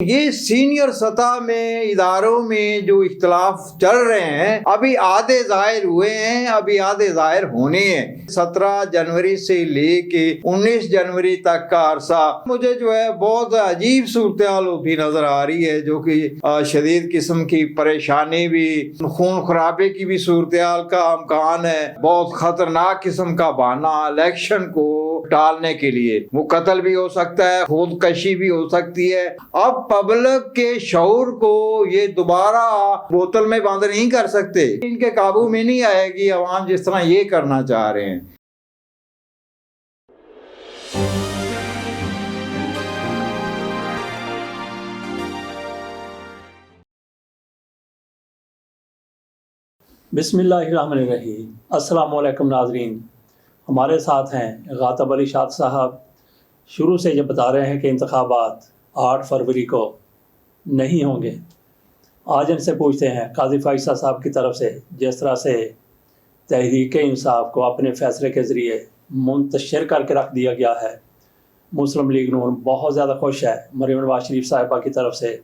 یہ سینئر سطح میں اداروں میں جو اختلاف چل رہے ہیں ابھی آدھے ظاہر ہوئے ہیں، ابھی آدھے ظاہر ہونے ہیں۔ 17 جنوری سے لے کے 19 جنوری تک کا عرصہ مجھے جو ہے بہت عجیب صورتحال ہوتی نظر آ رہی ہے، جو کہ شدید قسم کی پریشانی بھی، خون خرابے کی بھی صورتحال کا امکان ہے، بہت خطرناک قسم کا بہانہ الیکشن کو ٹالنے کے لیے، وہ قتل بھی ہو سکتا ہے، خودکشی بھی ہو سکتی ہے۔ اب پبلک کے شعور کو یہ دوبارہ بوتل میں بند نہیں کر سکتے، ان کے قابو میں نہیں آئے گی عوام جس طرح یہ کرنا چاہ رہے ہیں۔ بسم اللہ الرحمن الرحیم۔ السلام علیکم ناظرین، ہمارے ساتھ ہیں غاتب علی شاد صاحب۔ شروع سے یہ بتا رہے ہیں کہ انتخابات 8 فروری کو نہیں ہوں گے۔ آج ان سے پوچھتے ہیں قاضی فائصہ صاحب کی طرف سے جس طرح سے تحریک انصاف کو اپنے فیصلے کے ذریعے منتشر کر کے رکھ دیا گیا ہے، مسلم لیگ نون بہت زیادہ خوش ہے۔ مریم نواز شریف صاحبہ کی طرف سے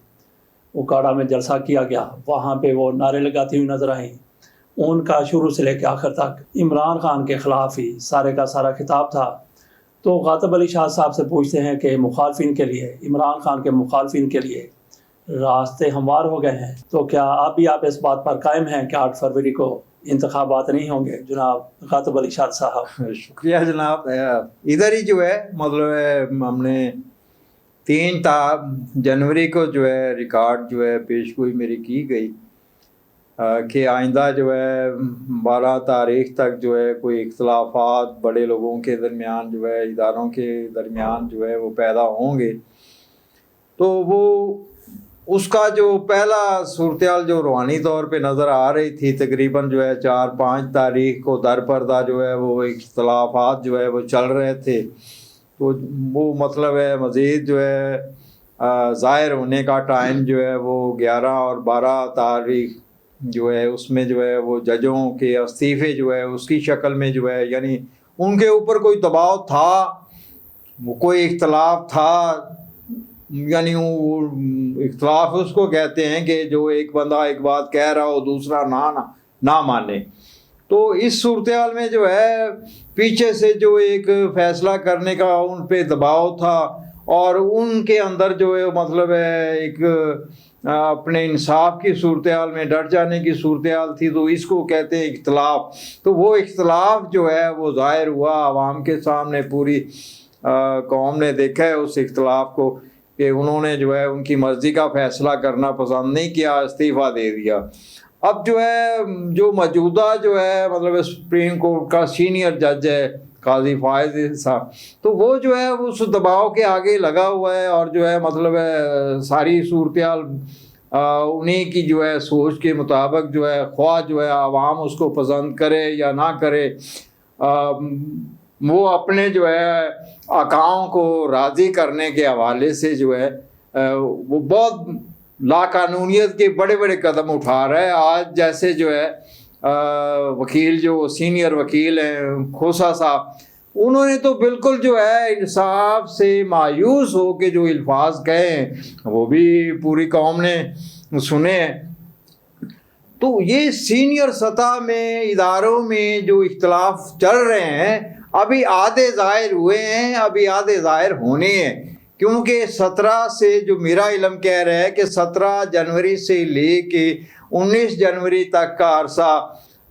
اکاڑا میں جلسہ کیا گیا، وہاں پہ وہ نعرے لگاتی ہوئی نظر آئیں۔ ان کا شروع سے لے کے آخر تک عمران خان کے خلاف ہی سارے کا سارا خطاب تھا۔ تو غاتب علی شاہ صاحب سے پوچھتے ہیں کہ مخالفین کے لیے، عمران خان کے مخالفین کے لیے راستے ہموار ہو گئے ہیں، تو کیا آپ اس بات پر قائم ہیں کہ 8 فروری کو انتخابات نہیں ہوں گے؟ جناب غاتب علی شاہ صاحب۔ شکریہ جناب۔ ادھر ہی جو ہے مطلب ہے ہم نے 3 جنوری کو جو ہے ریکارڈ جو ہے پیش گوئی میری کی گئی کہ آئندہ جو ہے 12 تاریخ تک جو ہے کوئی اختلافات بڑے لوگوں کے درمیان جو ہے، اداروں کے درمیان جو ہے وہ پیدا ہوں گے، تو وہ اس کا جو پہلا صورتحال جو روحانی طور پہ نظر آ رہی تھی، تقریباً جو ہے 4-5 تاریخ کو در پردہ جو ہے وہ اختلافات جو ہے وہ چل رہے تھے، تو وہ مطلب ہے مزید جو ہے ظاہر ہونے کا ٹائم جو ہے وہ 11 اور 12 تاریخ جو ہے اس میں جو ہے وہ ججوں کے استعفے جو ہے اس کی شکل میں جو ہے، یعنی ان کے اوپر کوئی دباؤ تھا، وہ کوئی اختلاف تھا، یعنی وہ اختلاف اس کو کہتے ہیں کہ جو ایک بندہ ایک بات کہہ رہا ہو دوسرا نہ مانے۔ تو اس صورتحال میں جو ہے پیچھے سے جو ایک فیصلہ کرنے کا ان پہ دباؤ تھا، اور ان کے اندر جو ہے مطلب ہے ایک اپنے انصاف کی صورتحال میں ڈٹ جانے کی صورتحال تھی، تو اس کو کہتے ہیں اختلاف۔ تو وہ اختلاف جو ہے وہ ظاہر ہوا عوام کے سامنے، پوری قوم نے دیکھا ہے اس اختلاف کو کہ انہوں نے جو ہے ان کی مرضی کا فیصلہ کرنا پسند نہیں کیا، استعفیٰ دے دیا۔ اب جو ہے جو موجودہ جو ہے مطلب سپریم کورٹ کا سینئر جج ہے قاضی فائز صاحب، تو وہ جو ہے اس دباؤ کے آگے لگا ہوا ہے، اور جو ہے مطلب ہے ساری صورتحال انہیں کی جو ہے سوچ کے مطابق جو ہے، خواہ جو ہے عوام اس کو پسند کرے یا نہ کرے، وہ اپنے جو ہے حکام کو راضی کرنے کے حوالے سے جو ہے وہ بہت لاقانونیت کے بڑے بڑے قدم اٹھا رہا ہے۔ آج جیسے جو ہے وکیل جو سینئر وکیل ہیں کھوسا صاحب، انہوں نے تو بالکل جو ہے انصاف سے مایوس ہو کے جو الفاظ کہے ہیں وہ بھی پوری قوم نے سنے ہیں۔ تو یہ سینئر سطح میں اداروں میں جو اختلاف چل رہے ہیں ابھی آدھے ظاہر ہوئے ہیں، ابھی آدھے ظاہر ہونے ہیں، کیونکہ 17 سے جو میرا علم کہہ رہا ہے کہ 17 جنوری سے لے کے 19 جنوری تک کا عرصہ،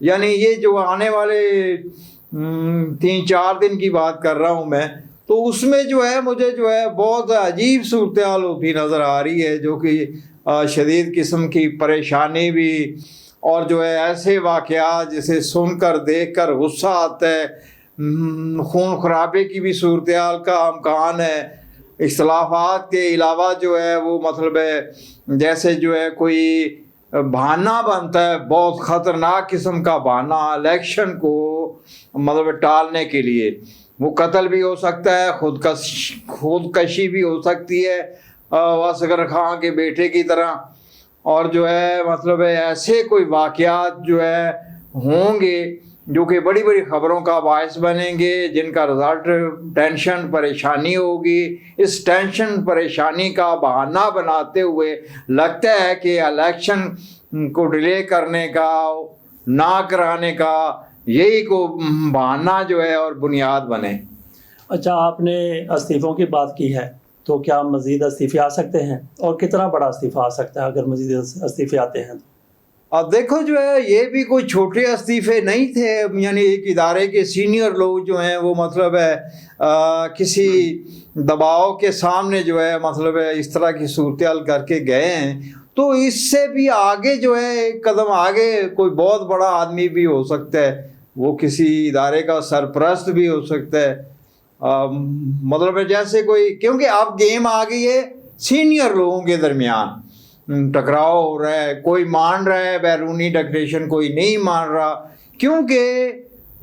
یعنی یہ جو آنے والے 3-4 دن کی بات کر رہا ہوں میں، تو اس میں جو ہے مجھے جو ہے بہت عجیب صورتحال ہوتی نظر آ رہی ہے، جو کہ شدید قسم کی پریشانی بھی، اور جو ہے ایسے واقعات جسے سن کر دیکھ کر غصہ آتا ہے، خون خرابے کی بھی صورتحال کا امکان ہے۔ اختلافات کے علاوہ جو ہے وہ مطلب ہے جیسے جو ہے کوئی بہانہ بنتا ہے، بہت خطرناک قسم کا بہانہ الیکشن کو مطلب ٹالنے کے لیے، وہ قتل بھی ہو سکتا ہے، خودکشی بھی ہو سکتی ہے اصغر خان کے بیٹے کی طرح، اور جو ہے مطلب ہے ایسے کوئی واقعات جو ہے ہوں گے جو کہ بڑی بڑی خبروں کا باعث بنیں گے، جن کا رزلٹ ٹینشن پریشانی ہوگی۔ اس ٹینشن پریشانی کا بہانہ بناتے ہوئے لگتا ہے کہ الیکشن کو ڈیلے کرنے کا، نہ کرانے کا یہی کو بہانہ جو ہے اور بنیاد بنے۔ اچھا، آپ نے استعفوں کی بات کی ہے، تو کیا مزید استعفے آ سکتے ہیں، اور کتنا بڑا استعفیٰ آ سکتا ہے اگر مزید استعفے آتے ہیں؟ اب دیکھو جو ہے یہ بھی کوئی چھوٹے استعفے نہیں تھے، یعنی ایک ادارے کے سینئر لوگ جو ہیں وہ مطلب ہے کسی دباؤ کے سامنے جو ہے مطلب ہے اس طرح کی صورتحال کر کے گئے ہیں، تو اس سے بھی آگے جو ہے ایک قدم آگے کوئی بہت بڑا آدمی بھی ہو سکتا ہے، وہ کسی ادارے کا سرپرست بھی ہو سکتا ہے، مطلب ہے جیسے کوئی، کیونکہ اب گیم آ گئی ہے سینئر لوگوں کے درمیان، ٹکراؤ ہو رہا ہے، کوئی مان رہا ہے بیرونی ڈکٹیشن، کوئی نہیں مان رہا، کیونکہ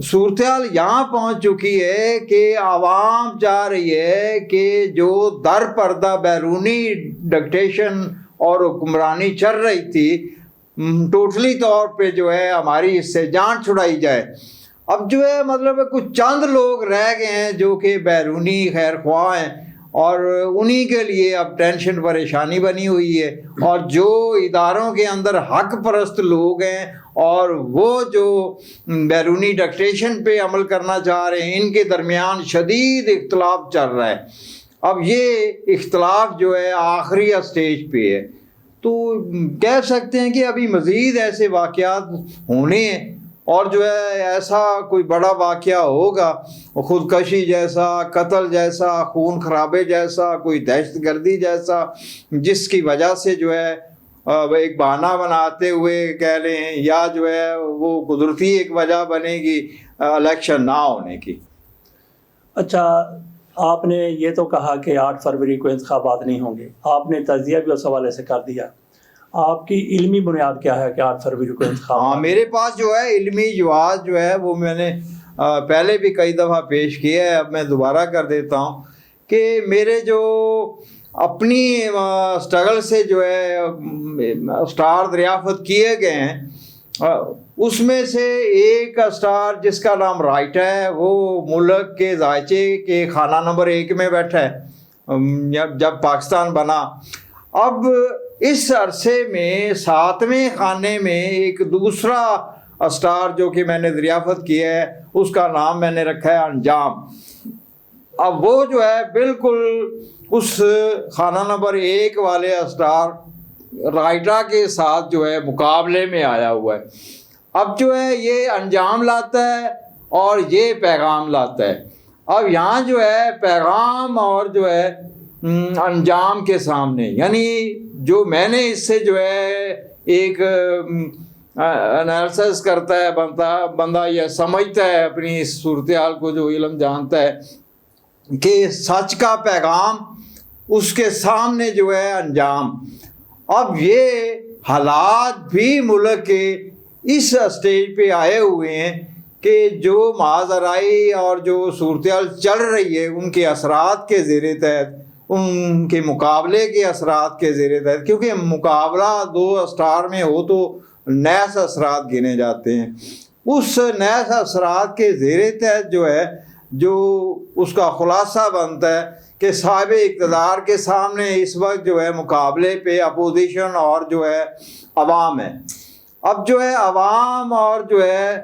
صورتحال یہاں پہنچ چکی ہے کہ عوام چاہ رہی ہے کہ جو در پردہ بیرونی ڈکٹیشن اور حکمرانی چل رہی تھی ٹوٹلی طور پہ جو ہے ہماری اس سے جان چھڑائی جائے۔ اب جو ہے مطلب ہے کچھ چند لوگ رہ گئے ہیں جو کہ بیرونی خیر خواہ ہیں، اور انہی کے لیے اب ٹینشن پریشانی بنی ہوئی ہے، اور جو اداروں کے اندر حق پرست لوگ ہیں اور وہ جو بیرونی ڈکٹیشن پہ عمل کرنا چاہ رہے ہیں، ان کے درمیان شدید اختلاف چل رہا ہے۔ اب یہ اختلاف جو ہے آخری اسٹیج پہ ہے، تو کہہ سکتے ہیں کہ ابھی مزید ایسے واقعات ہونے ہیں، اور جو ہے ایسا کوئی بڑا واقعہ ہوگا، خودکشی جیسا، قتل جیسا، خون خرابے جیسا، کوئی دہشت گردی جیسا، جس کی وجہ سے جو ہے ایک بہانہ بناتے ہوئے کہہ لیں، یا جو ہے وہ قدرتی ایک وجہ بنے گی الیکشن نہ ہونے کی۔ اچھا، آپ نے یہ تو کہا کہ 8 فروری کو انتخابات نہیں ہوں گے، آپ نے تجزیہ بھی اس حوالے سے کر دیا، آپ کی علمی بنیاد کیا ہے کہ 8 فروری کو انتخاب؟ ہاں، میرے پاس جو ہے علمی جواز جو ہے وہ میں نے پہلے بھی کئی دفعہ پیش کیا ہے، اب میں دوبارہ کر دیتا ہوں کہ میرے جو اپنی اسٹرگل سے جو ہے اسٹار دریافت کیے گئے ہیں، اس میں سے ایک اسٹار جس کا نام رائٹ ہے، وہ ملک کے ذائچے کے خانہ نمبر 1 میں بیٹھا ہے جب پاکستان بنا۔ اب اس عرصے میں 7ویں خانے میں ایک دوسرا اسٹار جو کہ میں نے دریافت کیا ہے، اس کا نام میں نے رکھا ہے انجام۔ اب وہ جو ہے بالکل اس خانہ نمبر 1 والے اسٹار رائٹا کے ساتھ جو ہے مقابلے میں آیا ہوا ہے۔ اب جو ہے یہ انجام لاتا ہے اور یہ پیغام لاتا ہے۔ اب یہاں جو ہے پیغام اور جو ہے انجام کے سامنے، یعنی جو میں نے اس سے جو ہے ایک انالیسس کرتا ہے بندہ یہ سمجھتا ہے اپنی اس صورتحال کو، جو علم جانتا ہے کہ سچ کا پیغام، اس کے سامنے جو ہے انجام۔ اب یہ حالات بھی ملک کے اس اسٹیج پہ آئے ہوئے ہیں کہ جو ماجرائی اور جو صورتحال چل رہی ہے ان کے اثرات کے زیر تحت، ان کے مقابلے کے اثرات کے زیر تحت، کیونکہ مقابلہ 2 اسٹار میں ہو تو نیس اثرات گنے جاتے ہیں، اس نیس اثرات کے زیر تحت جو ہے جو اس کا خلاصہ بنتا ہے کہ صاحب اقتدار کے سامنے اس وقت جو ہے مقابلے پہ اپوزیشن اور جو ہے عوام ہے۔ اب جو ہے عوام اور جو ہے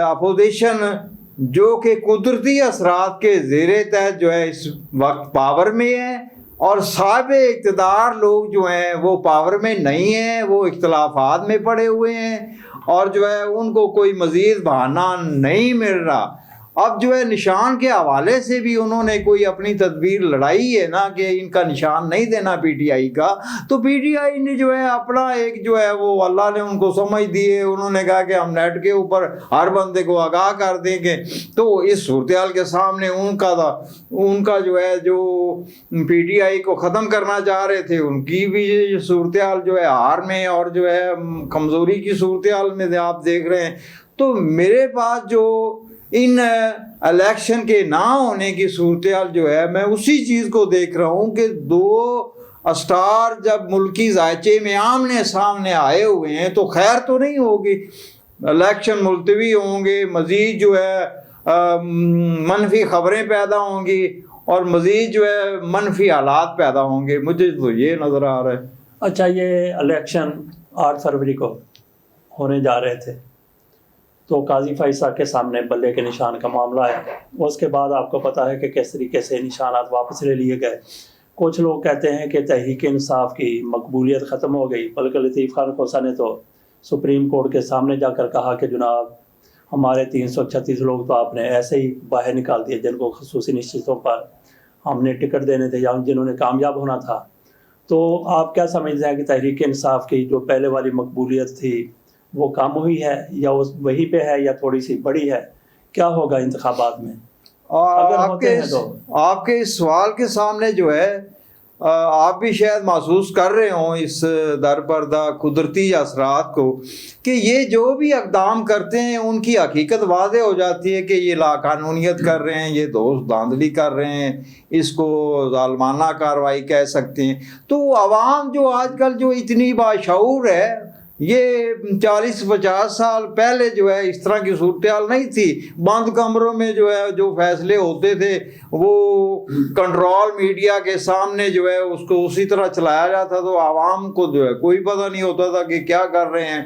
اپوزیشن جو کہ قدرتی اثرات کے زیر تحت جو ہے اس وقت پاور میں ہے، اور صاحب اقتدار لوگ جو ہیں وہ پاور میں نہیں ہیں، وہ اختلافات میں پڑے ہوئے ہیں، اور جو ہے ان کو کوئی مزید بہانہ نہیں مل رہا۔ اب جو ہے نشان کے حوالے سے بھی انہوں نے کوئی اپنی تدبیر لڑائی ہے نا کہ ان کا نشان نہیں دینا پی ٹی آئی کا، تو پی ٹی آئی نے جو ہے اپنا ایک جو ہے وہ اللہ نے ان کو سمجھ دیے، انہوں نے کہا کہ ہم نیٹ کے اوپر ہر بندے کو آگاہ کر دیں گے۔ تو اس صورتحال کے سامنے ان کا جو ہے جو پی ٹی آئی کو ختم کرنا چاہ رہے تھے، ان کی بھی صورتحال جو ہے ہار میں اور جو ہے کمزوری کی صورتحال میں آپ دیکھ رہے ہیں۔ تو میرے پاس جو ان الیکشن کے نہ ہونے کی صورتحال جو ہے، میں اسی چیز کو دیکھ رہا ہوں کہ 2 اسٹار جب ملکی ذائچے میں آمنے سامنے آئے ہوئے ہیں تو خیر تو نہیں ہوگی۔ الیکشن ملتوی ہوں گے، مزید جو ہے منفی خبریں پیدا ہوں گی اور مزید جو ہے منفی حالات پیدا ہوں گے. مجھے تو یہ نظر آ رہا ہے. اچھا، یہ الیکشن 8 فروری کو ہونے جا رہے تھے تو قاضی فائز صاحب کے سامنے بلے کے نشان کا معاملہ آیا. اس کے بعد آپ کو پتہ ہے کہ کس طریقے سے نشانات واپس لے لیے گئے. کچھ لوگ کہتے ہیں کہ تحریک انصاف کی مقبولیت ختم ہو گئی، بلکہ لطیف خان کوسہ نے تو سپریم کورٹ کے سامنے جا کر کہا کہ جناب ہمارے 336 لوگ تو آپ نے ایسے ہی باہر نکال دیے جن کو خصوصی نشستوں پر ہم نے ٹکٹ دینے تھے یا جنہوں نے کامیاب ہونا تھا. تو آپ کیا سمجھتے ہیں کہ تحریک انصاف کی جو پہلے والی مقبولیت تھی وہ کم ہوئی ہے یا وہی پہ ہے یا تھوڑی سی بڑی ہے؟ کیا ہوگا انتخابات میں اگر ہوتے ہیں تو؟ آپ کے اس سوال کے سامنے جو ہے آپ بھی شاید محسوس کر رہے ہوں اس درپردہ قدرتی اثرات کو کہ یہ جو بھی اقدام کرتے ہیں ان کی حقیقت واضح ہو جاتی ہے کہ یہ لاقانونیت کر رہے ہیں، یہ دوست دھاندلی کر رہے ہیں، اس کو ظالمانہ کارروائی کہہ سکتے ہیں. تو عوام جو آج کل جو اتنی باشعور ہے، یہ 40-50 سال پہلے جو ہے اس طرح کی صورتحال نہیں تھی. بند کمروں میں جو ہے جو فیصلے ہوتے تھے وہ کنٹرول میڈیا کے سامنے جو ہے اس کو اسی طرح چلایا جاتا، تو عوام کو جو ہے کوئی پتہ نہیں ہوتا تھا کہ کیا کر رہے ہیں.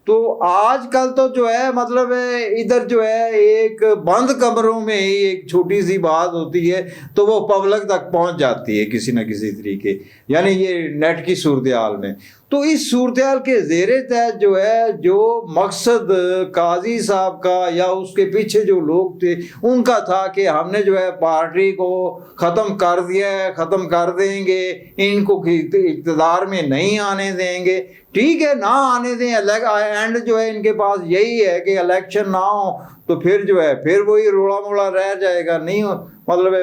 تو آج کل تو جو ہے مطلب ادھر جو ہے ایک بند کمروں میں ہی ایک چھوٹی سی بات ہوتی ہے تو وہ پبلک تک پہنچ جاتی ہے کسی نہ کسی طریقے، یعنی یہ نیٹ کی صورتحال میں. تو اس صورتحال کے زیر تحت جو ہے جو مقصد قاضی صاحب کا یا اس کے پیچھے جو لوگ تھے ان کا تھا کہ ہم نے جو ہے پارٹی کو ختم کر دیا ہے، ختم کر دیں گے، ان کو اقتدار میں نہیں آنے دیں گے. ٹھیک ہے، نہ آنے دیں، اینڈ جو ہے ان کے پاس یہی ہے کہ الیکشن نہ ہو تو پھر جو ہے پھر وہی روڑا موڑا رہ جائے گا، نہیں مطلب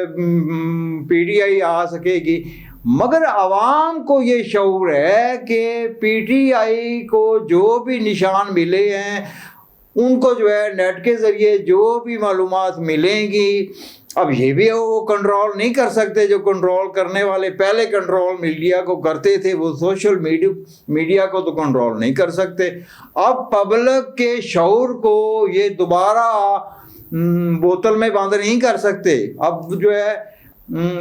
پی ٹی آئی آ سکے گی. مگر عوام کو یہ شعور ہے کہ پی ٹی آئی کو جو بھی نشان ملے ہیں ان کو جو ہے نیٹ کے ذریعے جو بھی معلومات ملیں گی، اب یہ بھی وہ کنٹرول نہیں کر سکتے. جو کنٹرول کرنے والے پہلے کنٹرول میڈیا کو کرتے تھے وہ سوشل میڈیا کو تو کنٹرول نہیں کر سکتے. اب پبلک کے شعور کو یہ دوبارہ بوتل میں بند نہیں کر سکتے. اب جو ہے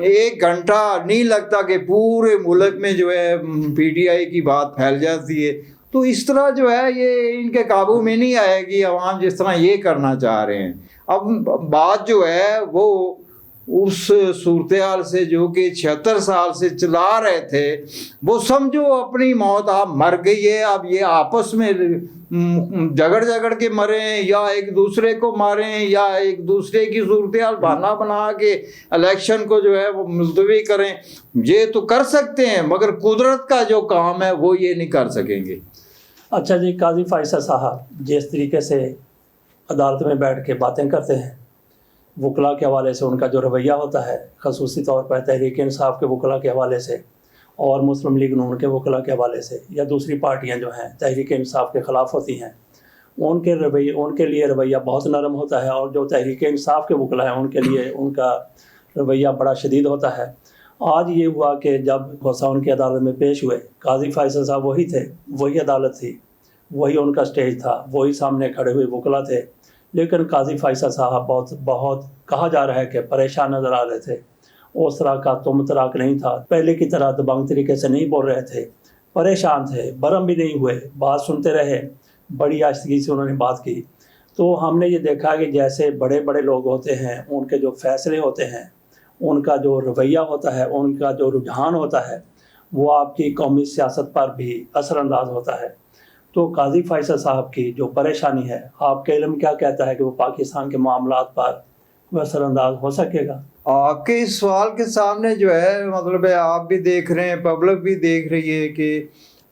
1 گھنٹہ نہیں لگتا کہ پورے ملک میں جو ہے پی ٹی آئی کی بات پھیل جاتی ہے. تو اس طرح جو ہے یہ ان کے قابو میں نہیں آئے گی عوام جس طرح یہ کرنا چاہ رہے ہیں. اب بات جو ہے وہ اس صورتحال سے جو کہ 76 سال سے چلا رہے تھے، وہ سمجھو اپنی موت آپ مر گئی ہے. اب یہ آپس میں جگڑ کے مریں یا ایک دوسرے کو ماریں یا ایک دوسرے کی صورتحال بہانہ بنا کے الیکشن کو جو ہے وہ ملتوی کریں، یہ تو کر سکتے ہیں مگر قدرت کا جو کام ہے وہ یہ نہیں کر سکیں گے. اچھا جی، قاضی فائز صاحب جس طریقے سے عدالت میں بیٹھ کے باتیں کرتے ہیں، وکلاء کے حوالے سے ان کا جو رویہ ہوتا ہے، خصوصی طور پر تحریک انصاف کے وکلاء کے حوالے سے اور مسلم لیگ نون کے وکلاء کے حوالے سے یا دوسری پارٹیاں جو ہیں تحریک انصاف کے خلاف ہوتی ہیں، ان کے لیے رویہ بہت نرم ہوتا ہے، اور جو تحریک انصاف کے وکلاء ہیں ان کے لیے ان کا رویہ بڑا شدید ہوتا ہے. آج یہ ہوا کہ جب کوسہ ان کی عدالت میں پیش ہوئے، قاضی فائز صاحب وہی تھے، وہی عدالت تھی، وہی ان کا سٹیج تھا، وہی سامنے کھڑے ہوئے وکلاء تھے، لیکن قاضی فائز صاحب بہت کہا جا رہا ہے کہ پریشان نظر آ رہے تھے. اس طرح کا تم تراک نہیں تھا، پہلے کی طرح دبنگ طریقے سے نہیں بول رہے تھے، پریشان تھے، برہم بھی نہیں ہوئے، بات سنتے رہے، بڑی آہستگی سے انہوں نے بات کی. تو ہم نے یہ دیکھا کہ جیسے بڑے بڑے لوگ ہوتے ہیں ان کے جو فیصلے ہوتے ہیں، ان کا جو رویہ ہوتا ہے، ان کا جو رجحان ہوتا ہے، وہ آپ کی قومی سیاست پر بھی اثر انداز ہوتا ہے. تو قاضی فائز صاحب کی جو پریشانی ہے، آپ کا علم کیا کہتا ہے کہ وہ پاکستان کے معاملات پر وہ اثر انداز ہو سکے گا؟ آپ کے اس سوال کے سامنے جو ہے مطلب ہے آپ بھی دیکھ رہے ہیں، پبلک بھی دیکھ رہی ہے کہ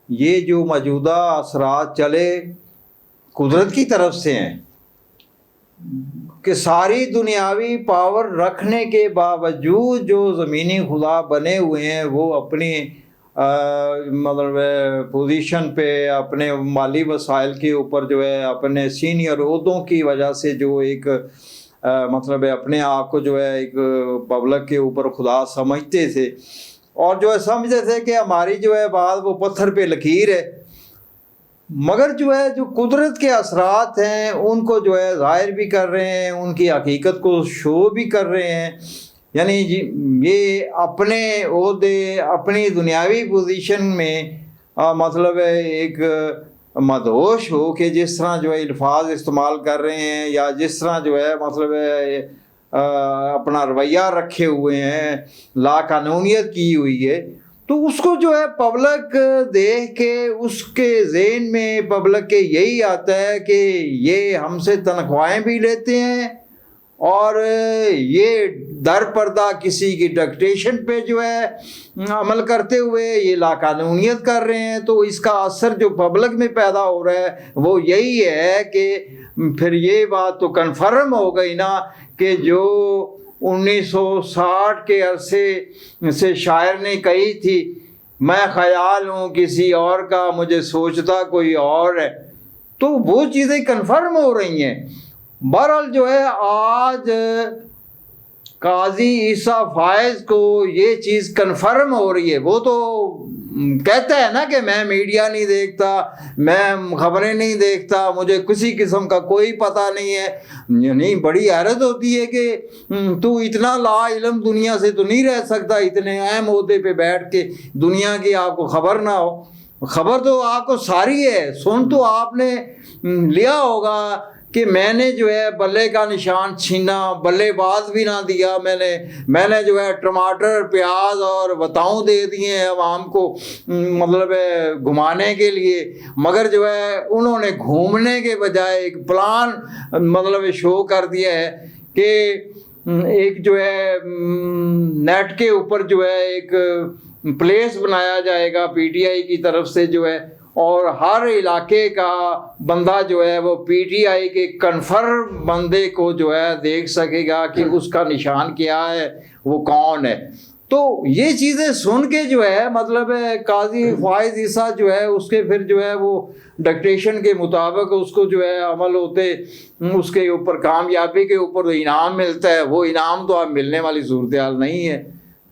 یہ جو موجودہ اثرات چلے قدرت کی طرف سے ہیں کہ ساری دنیاوی پاور رکھنے کے باوجود جو زمینی خدا بنے ہوئے ہیں وہ اپنی مطلب پوزیشن پہ اپنے مالی وسائل کے اوپر جو ہے اپنے سینئر عہدوں کی وجہ سے جو ایک مطلب اپنے آپ کو جو ہے ایک پبلک کے اوپر خدا سمجھتے تھے اور جو ہے سمجھتے تھے کہ ہماری جو ہے بات وہ پتھر پہ لکیر ہے. مگر جو ہے جو قدرت کے اثرات ہیں ان کو جو ہے ظاہر بھی کر رہے ہیں، ان کی حقیقت کو شو بھی کر رہے ہیں. یعنی یہ اپنے عہدے، اپنی دنیاوی پوزیشن میں مطلب ہے ایک مدہوش ہو کہ جس طرح جو ہے الفاظ استعمال کر رہے ہیں، یا جس طرح جو ہے مطلب ہے اپنا رویہ رکھے ہوئے ہیں، لا قانونیت کی ہوئی ہے، تو اس کو جو ہے پبلک دیکھ کے اس کے ذہن میں پبلک کے یہی آتا ہے کہ یہ ہم سے تنخواہیں بھی لیتے ہیں اور یہ در پردہ کسی کی ڈکٹیشن پہ جو ہے عمل کرتے ہوئے یہ لا قانونیت کر رہے ہیں. تو اس کا اثر جو پبلک میں پیدا ہو رہا ہے وہ یہی ہے کہ پھر یہ بات تو کنفرم ہو گئی نا کہ جو 1960 کے عرصے سے شاعر نے کہی تھی، میں خیال ہوں کسی اور کا، مجھے سوچتا کوئی اور ہے، تو وہ چیزیں کنفرم ہو رہی ہیں. بہرحال جو ہے آج قاضی عیسیٰ فائز کو یہ چیز کنفرم ہو رہی ہے. وہ تو کہتا ہے نا کہ میں میڈیا نہیں دیکھتا، میں خبریں نہیں دیکھتا، مجھے کسی قسم کا کوئی پتہ نہیں ہے. یعنی بڑی حیرت ہوتی ہے کہ تو اتنا لا علم دنیا سے تو نہیں رہ سکتا، اتنے اہم عہدے پہ بیٹھ کے دنیا کی آپ کو خبر نہ ہو. خبر تو آپ کو ساری ہے، سن تو آپ نے لیا ہوگا کہ میں نے جو ہے بلے کا نشان چھینا، بلے باز بھی نہ دیا، میں نے جو ہے ٹماٹر، پیاز اور بتاؤں دے دیے ہیں عوام کو مطلب ہے گھمانے کے لیے. مگر جو ہے انہوں نے گھومنے کے بجائے ایک پلان مطلب شو کر دیا ہے کہ ایک جو ہے نیٹ کے اوپر جو ہے ایک پلیس بنایا جائے گا پی ٹی آئی کی طرف سے جو ہے، اور ہر علاقے کا بندہ جو ہے وہ پی ٹی آئی کے کنفرم بندے کو جو ہے دیکھ سکے گا کہ اس کا نشان کیا ہے، وہ کون ہے. تو یہ چیزیں سن کے جو ہے مطلب ہے قاضی فائز عیسیٰ جو ہے اس کے پھر جو ہے وہ ڈکٹیشن کے مطابق اس کو جو ہے عمل ہوتے، اس کے اوپر کامیابی کے اوپر انعام ملتا ہے. وہ انعام تو اب ملنے والی صورتحال نہیں ہے.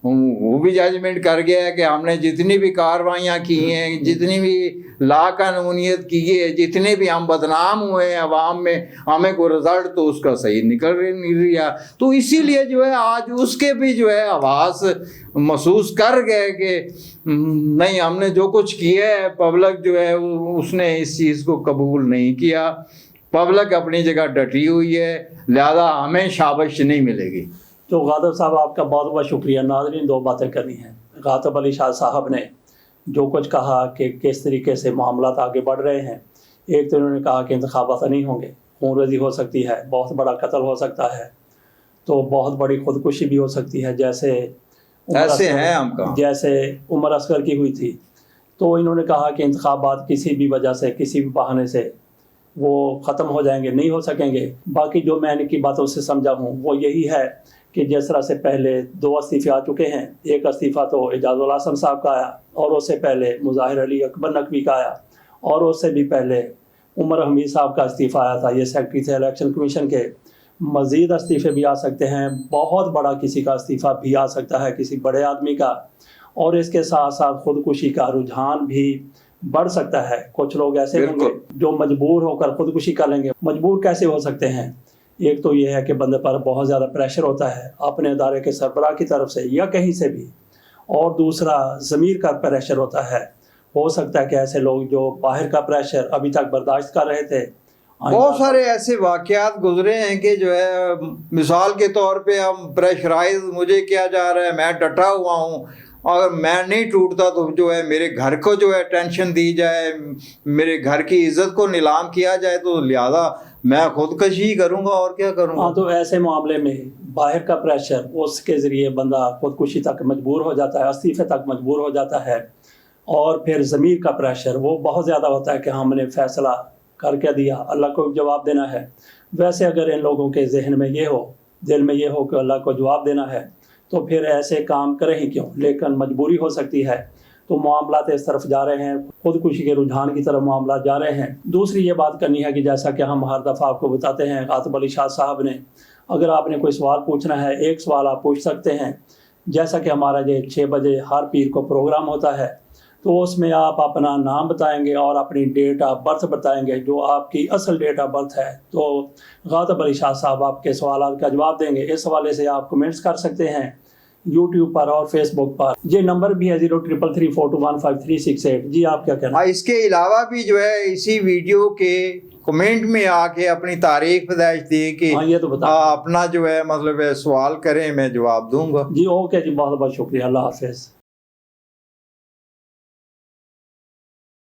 وہ بھی ججمنٹ کر گیا ہے کہ ہم نے جتنی بھی کاروائیاں کی ہیں، جتنی بھی لا قانونیت کی ہے، جتنے بھی ہم بدنام ہوئے ہیں عوام میں، ہمیں کوئی رزلٹ تو اس کا صحیح نکل نہیں رہا. تو اسی لیے جو ہے آج اس کے بھی جو ہے آواز محسوس کر گئے کہ نہیں، ہم نے جو کچھ کیا ہے پبلک جو ہے اس نے اس چیز کو قبول نہیں کیا. پبلک اپنی جگہ ڈٹی ہوئی ہے، لہذا ہمیں شابش نہیں ملے گی. تو غادر صاحب آپ کا بہت بہت شکریہ. ناظرین، دو باتیں کرنی ہیں. غاطب علی شاہ صاحب نے جو کچھ کہا کہ کس طریقے سے معاملات آگے بڑھ رہے ہیں، ایک تو انہوں نے کہا کہ انتخابات نہیں ہوں گے، خون ریزی ہو سکتی ہے، بہت بڑا قتل ہو سکتا ہے، تو بہت بڑی خودکشی بھی ہو سکتی ہے، جیسے عمر اصغر کی ہوئی تھی. تو انہوں نے کہا کہ انتخابات کسی بھی وجہ سے، کسی بھی بہانے سے وہ ختم ہو جائیں گے، نہیں ہو سکیں گے. باقی جو میں نے کی باتوں سے سمجھا ہوں وہ یہی ہے کہ جس طرح سے پہلے 2 استعفے آ چکے ہیں، ایک استعفیٰ تو اعجاز الحسن صاحب کا آیا، اور اس سے پہلے مظاہر علی اکبر نقوی کا آیا، اور اس سے بھی پہلے عمر حمید صاحب کا استعفیٰ آیا تھا، یہ سیکرٹری تھے الیکشن کمیشن کے. مزید استعفے بھی آ سکتے ہیں، بہت بڑا کسی کا استعفیٰ بھی آ سکتا ہے، کسی بڑے آدمی کا. اور اس کے ساتھ ساتھ خودکشی کا رجحان بھی بڑھ سکتا ہے. کچھ لوگ ایسے ہوں گے جو مجبور ہو کر خودکشی کر لیں گے. مجبور کیسے ہو سکتے ہیں؟ ایک تو یہ ہے کہ بندے پر بہت زیادہ پریشر ہوتا ہے اپنے ادارے کے سربراہ کی طرف سے یا کہیں سے بھی، اور دوسرا ضمیر کا پریشر ہوتا ہے. ہو سکتا ہے کہ ایسے لوگ جو باہر کا پریشر ابھی تک برداشت کر رہے تھے، بہت سارے ایسے واقعات گزرے ہیں کہ جو ہے مثال کے طور پہ ہم پریشرائز، مجھے کیا جا رہا ہے، میں ڈٹا ہوا ہوں، اگر میں نہیں ٹوٹتا تو جو ہے میرے گھر کو جو ہے ٹینشن دی جائے، میرے گھر کی عزت کو نیلام کیا جائے، تو لہذا میں خودکشی کروں گا اور کیا کروں گا. تو ایسے معاملے میں باہر کا پریشر، اس کے ذریعے بندہ خودکشی تک مجبور ہو جاتا ہے، استعفے تک مجبور ہو جاتا ہے. اور پھر ضمیر کا پریشر وہ بہت زیادہ ہوتا ہے کہ ہم نے فیصلہ کر کے دیا، اللہ کو جواب دینا ہے. ویسے اگر ان لوگوں کے ذہن میں یہ ہو، دل میں یہ ہو کہ اللہ کو جواب دینا ہے، تو پھر ایسے کام کریں ہی کیوں، لیکن مجبوری ہو سکتی ہے. تو معاملات اس طرف جا رہے ہیں، خودکشی کے رجحان کی طرف معاملات جا رہے ہیں. دوسری یہ بات کرنی ہے کہ جیسا کہ ہم ہر دفعہ آپ کو بتاتے ہیں، غاطب علی شاہ صاحب نے، اگر آپ نے کوئی سوال پوچھنا ہے، ایک سوال آپ پوچھ سکتے ہیں. جیسا کہ ہمارا یہ 6 بجے ہر پیر کو پروگرام ہوتا ہے، تو اس میں آپ اپنا نام بتائیں گے اور اپنی ڈیٹ آف برتھ بتائیں گے جو آپ کی اصل ڈیٹ آف برتھ ہے، تو غاطب علی شاہ صاحب آپ کے سوالات کا جواب دیں گے۔ اس حوالے سے آپ کمنٹس کر سکتے ہیں یوٹیوب پر اور فیس بک پر۔ یہ نمبر بھی ہے 0333421538۔ جی آپ کیا کہنا ہے؟ اس کے علاوہ بھی جو ہے اسی ویڈیو کے کمنٹ میں آ کے اپنی تاریخ پیدائش دے کے ہاں یہ تو بتا اپنا جو ہے مطلب سوال کریں، میں جواب دوں گا۔ جی اوکے جی، بہت بہت شکریہ، اللہ حافظ۔